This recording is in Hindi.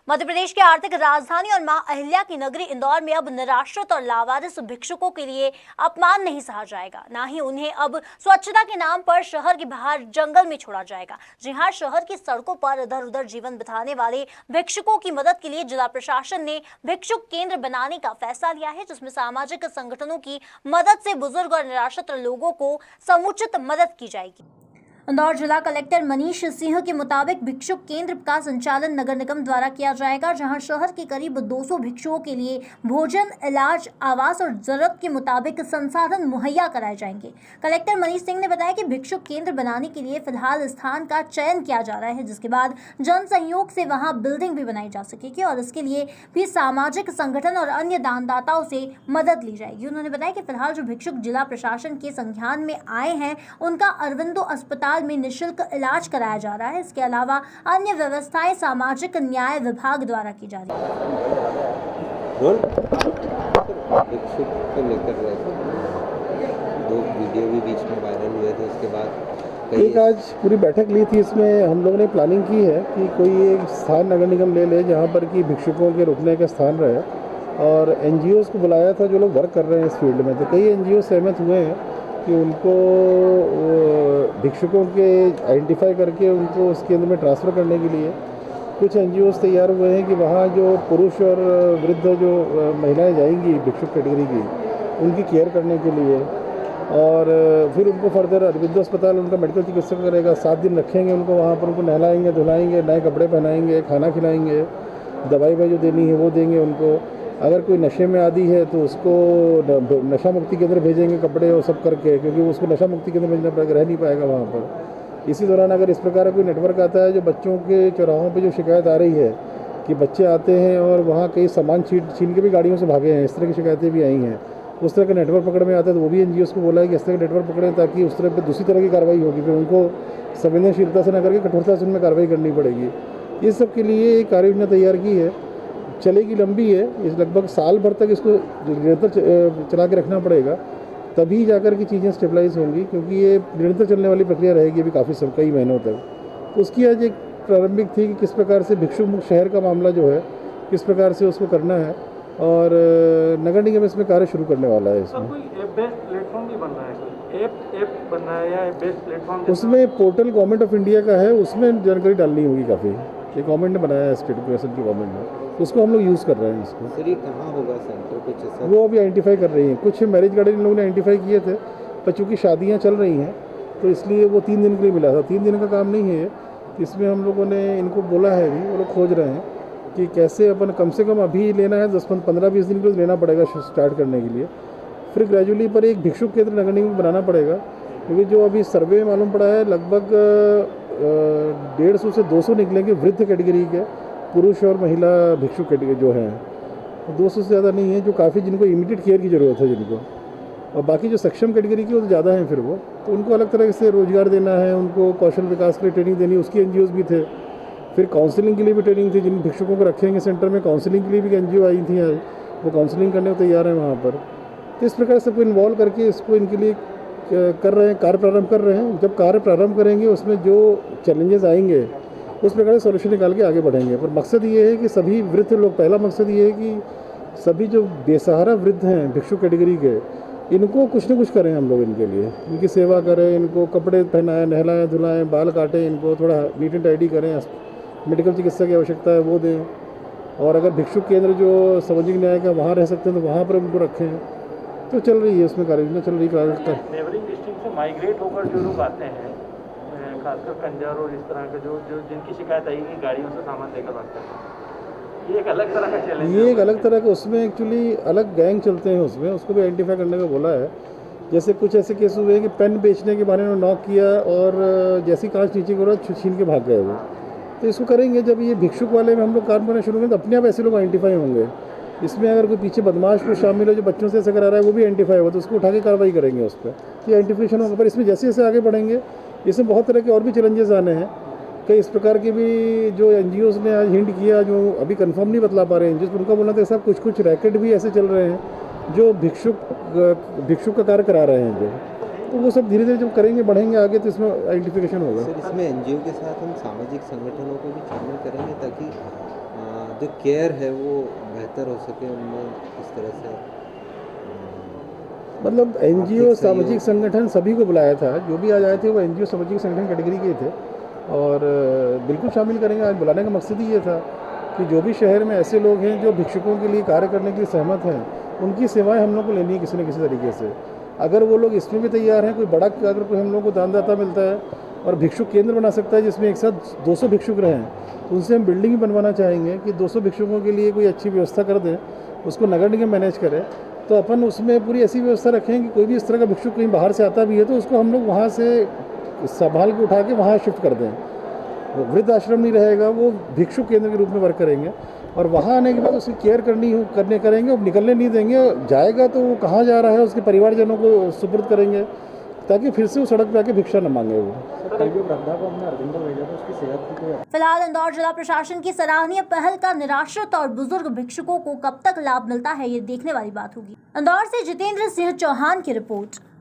मध्य प्रदेश की आर्थिक राजधानी और मां अहिल्या की नगरी इंदौर में अब निराश्रित और लावारिस भिक्षुकों के लिए अपमान नहीं सहा जाएगा। ना ही उन्हें अब स्वच्छता के नाम पर शहर के बाहर जंगल में छोड़ा जाएगा। जी हां, शहर की सड़कों पर इधर उधर जीवन बिताने वाले भिक्षुकों की मदद के लिए जिला प्रशासन ने भिक्षुक केंद्र बनाने का फैसला लिया है, जिसमें सामाजिक संगठनों की मदद से बुजुर्ग और निराश्रित लोगों को समुचित मदद की जाएगी। इंदौर जिला कलेक्टर मनीष सिंह के मुताबिक भिक्षुक केंद्र का संचालन नगर निगम द्वारा किया जाएगा, जहां शहर के करीब 200 भिक्षुओं के लिए भोजन, इलाज, आवास और जरूरत के मुताबिक संसाधन मुहैया कराए जाएंगे। कलेक्टर मनीष सिंह ने बताया कि भिक्षुक केंद्र बनाने के लिए फिलहाल स्थान का चयन किया जा रहा है, जिसके बाद जन सहयोग से वहां बिल्डिंग भी बनाई जा सकेगी और इसके लिए भी सामाजिक संगठन और अन्य दानदाताओं से मदद ली जाएगी। उन्होंने बताया कि फिलहाल जो भिक्षुक जिला प्रशासन के संज्ञान में आए हैं, उनका अरविंदो अस्पताल में निःशुल्क इलाज कराया जा रहा है। इसके अलावा अन्य व्यवस्थाएं सामाजिक न्याय विभाग द्वारा की जा रही है। दो वीडियो भी बीच में वायरल हुए थे, उसके बाद एक आज पूरी बैठक ली थी। इसमें हम लोगों ने प्लानिंग की है कि कोई एक स्थान नगर निगम ले जहाँ पर कि भिक्षुकों के रुकने का स्थान रहे, और एनजीओज़ को बुलाया था जो लोग वर्क कर रहे हैं इस फील्ड में। तो कई एनजीओ सहमत हुए हैं कि उनको भिक्षुकों के आइडेंटिफाई करके उनको उस केंद्र में ट्रांसफ़र करने के लिए कुछ एनजीओज़ तैयार हुए हैं कि वहाँ जो पुरुष और वृद्ध जो महिलाएं जाएंगी भिक्षुक कैटेगरी की, उनकी केयर करने के लिए, और फिर उनको फर्दर अरविंदो अस्पताल उनका मेडिकल चिकित्सक करेगा। 7 दिन रखेंगे उनको वहाँ पर, उनको नहलाएंगे, धुलाएंगे, नए कपड़े पहनाएंगे, खाना खिलाएंगे, दवाई जो देनी है वो देंगे उनको। अगर कोई नशे में आदी है तो उसको नशा मुक्ति केंद्र भेजेंगे, कपड़े और सब करके, क्योंकि उसको नशा मुक्ति केंद्र भेजना पड़ेगा, रह नहीं पाएगा वहाँ पर। इसी दौरान अगर इस प्रकार का कोई नेटवर्क आता है, जो बच्चों के चौराहों पे जो शिकायत आ रही है कि बच्चे आते हैं और वहाँ कई सामान छीन के भी गाड़ियों से भागे हैं, इस तरह की शिकायतें भी आई हैं, उस तरह का नेटवर्क पकड़ में आता है तो वो भी एनजीओ को बोला है कि इस तरह का नेटवर्क पकड़ें, ताकि उस तरह पर दूसरी तरह की कार्रवाई होगी। फिर उनको संवेदनशीलता से न करके कठोरता से उनमें कार्रवाई करनी पड़ेगी। इस सब के लिए एक कार्य योजना तैयार की है, चलेगी, लंबी है, इस लगभग साल भर तक इसको निरंतर चला के रखना पड़ेगा, तभी जाकर की चीज़ें स्टेबलाइज होंगी, क्योंकि ये निरंतर चलने वाली प्रक्रिया रहेगी अभी कई महीनों तक। उसकी आज एक प्रारंभिक थी कि किस प्रकार से भिक्षुक मुक्त शहर का मामला जो है किस प्रकार से उसको करना है, और नगर निगम इसमें कार्य शुरू करने वाला है। इसमें कोई ऐप बेस्ड प्लेटफॉर्म भी बन रहा है, कोई ऐप बन रहा है या बेस्ड प्लेटफॉर्म? उसमें पोर्टल गवर्नमेंट ऑफ इंडिया का है, उसमें जानकारी डालनी होगी काफ़ी। ये गवर्नमेंट ने बनाया है, स्टेट की गवर्नमेंट ने, उसको हम लोग यूज़ कर रहे हैं। इसको सर ये कहाँ होगा सेंटर, कुछ ऐसा? वो अभी आइडेंटिफाई कर रही हैं। कुछ मैरिज गार्डन लोगों ने आइडेंटिफाई किए थे, पर चूँकि शादियाँ चल रही हैं तो इसलिए वो 3 दिन के लिए मिला था। 3 दिन का काम नहीं है, इसमें हम लोगों ने इनको बोला है, अभी वो लोग खोज रहे हैं कि कैसे अपन कम से कम अभी लेना है 10-15-20 दिन के लिए लेना पड़ेगा स्टार्ट करने के लिए। फिर ग्रेजुअली पर एक भिक्षुक केंद्र नगर निगम बनाना पड़ेगा, क्योंकि जो अभी सर्वे में मालूम पड़ा है लगभग 150 से 200 निकलेंगे वृद्ध कैटेगरी के, पुरुष और महिला भिक्षुक कैटेगरी जो हैं 200 से ज़्यादा नहीं है, जो काफ़ी जिनको इमीडिएट केयर की ज़रूरत है जिनको, और बाकी जो सक्षम कैटेगरी की वो तो ज़्यादा हैं। फिर वो तो उनको अलग तरह से रोज़गार देना है, उनको कौशल विकास के लिए ट्रेनिंग देनी, उसकी एनजीओज़ भी थे। फिर काउंसलिंग के लिए भी ट्रेनिंग थी, जिन भिक्षुकों को रखेंगे सेंटर में काउंसलिंग के लिए भी एनजीओ आई थी, वो काउंसलिंग करने को तैयार हैं वहाँ पर। तो इस प्रकार सबको इन्वॉल्व करके इसको इनके लिए कर रहे हैं, कार्य प्रारंभ कर रहे हैं। जब कार्य प्रारंभ करेंगे उसमें जो चैलेंजेस आएंगे उस प्रकार से सॉल्यूशन निकाल के आगे बढ़ेंगे। पर मकसद ये है कि सभी वृद्ध लोग, पहला मकसद ये है कि सभी जो बेसहारा वृद्ध हैं भिक्षुक कैटेगरी के, इनको कुछ न कुछ करें हम लोग, इनके लिए इनकी सेवा करें, इनको कपड़े पहनाएं, नहलाएं, धुलाएं, बाल काटें, इनको थोड़ा नीट एंड टाइडी करें, मेडिकल चिकित्सा की आवश्यकता है वो दें, और अगर भिक्षुक केंद्र जो सामाजिक न्याय का वहाँ रह सकते हैं तो वहाँ पर उनको रखें। तो चल रही है, उसमें कार्य योजना चल रही है। नेबरिंग डिस्ट्रिक्ट से माइग्रेट होकर जो लोग आते हैं, खासकर कंजर और इस तरह के जो जिनकी शिकायत आई कि गाड़ियों से सामान लेकर भागते हैं, ये एक अलग तरह का चैलेंज है। ये एक अलग तरह का, उसमें एक्चुअली अलग गैंग चलते हैं, उसमें उसको भी आइडेंटिफाई करने का बोला है। जैसे कुछ ऐसे केस हुए कि पेन बेचने के बारे में नॉक किया और जैसी कांच नीचे को छीन के भाग गए वो। तो इसको करेंगे, जब ये भिक्षुक वाले में हम लोग काम करना शुरू करें तो अपने आप ऐसे लोग आइडेंटिफाई होंगे। इसमें अगर कोई पीछे बदमाश को शामिल है जो बच्चों से ऐसा करा रहा है, वो भी आइडेंटिफाई होगा, तो उसको उठा के कार्रवाई करेंगे उस पर, ये आइडेंटिफिकेशन होगा। पर इसमें जैसे जैसे आगे बढ़ेंगे इसमें बहुत तरह के और भी चैलेंजेस आने हैं। कई इस प्रकार के भी जो एनजीओज़ ने आज हिंट किया, जो अभी कंफर्म नहीं बतला पा रहे हैं एनजीओज़, उनका बोलना था सब कुछ रैकेट भी ऐसे चल रहे हैं जो भिक्षुक का कार्य करा रहे हैं जो, तो वो सब धीरे धीरे जब करेंगे बढ़ेंगे आगे तो इसमें आइडेंटिफिकेशन होगा। सर इसमें एनजीओ के साथ हम सामाजिक संगठनों को भी शामिल करेंगे ताकि जो केयर है वो बेहतर हो सके उनमें इस तरह से मतलब एनजीओ आर्थिक सामाजिक सहयोग। संगठन सभी को बुलाया था, जो भी आज आए थे वो एनजीओ सामाजिक संगठन कैटेगरी के थे और बिल्कुल शामिल करेंगे। आज बुलाने का मकसद ही ये था कि जो भी शहर में ऐसे लोग हैं जो भिक्षुकों के लिए कार्य करने के लिए सहमत हैं, उनकी सेवाएं हम लोग को लेनी है किसी न किसी तरीके से। अगर वो लोग इसमें भी तैयार हैं, कोई बड़ा अगर कोई हम लोग को दानदाता मिलता है और भिक्षुक केंद्र बना सकता है जिसमें एक साथ 200 भिक्षुक रहें, तो उनसे हम बिल्डिंग बनवाना चाहेंगे कि 200 भिक्षुकों के लिए कोई अच्छी व्यवस्था कर दें, उसको नगर निगम मैनेज करे। तो अपन उसमें पूरी ऐसी व्यवस्था रखें कि कोई भी इस तरह का भिक्षुक कहीं बाहर से आता भी है तो उसको हम लोग वहाँ से संभाल के उठा के वहाँ शिफ्ट कर दें। वो वृद्ध आश्रम नहीं रहेगा, वो भिक्षुक केंद्र के रूप में वर्क करेंगे और वहाँ आने के बाद उसकी केयर करेंगे और निकलने नहीं देंगे। जाएगा तो वो कहाँ जा रहा है उसके परिवारजनों को सुपुर्द करेंगे ताकि फिर से वो सड़क पे आके भिक्षा न मांगे वो। फिलहाल इंदौर जिला प्रशासन की सराहनीय पहल का निराश्रित और बुजुर्ग भिक्षुकों को कब तक लाभ मिलता है, ये देखने वाली बात होगी। इंदौर से जितेंद्र सिंह चौहान की रिपोर्ट।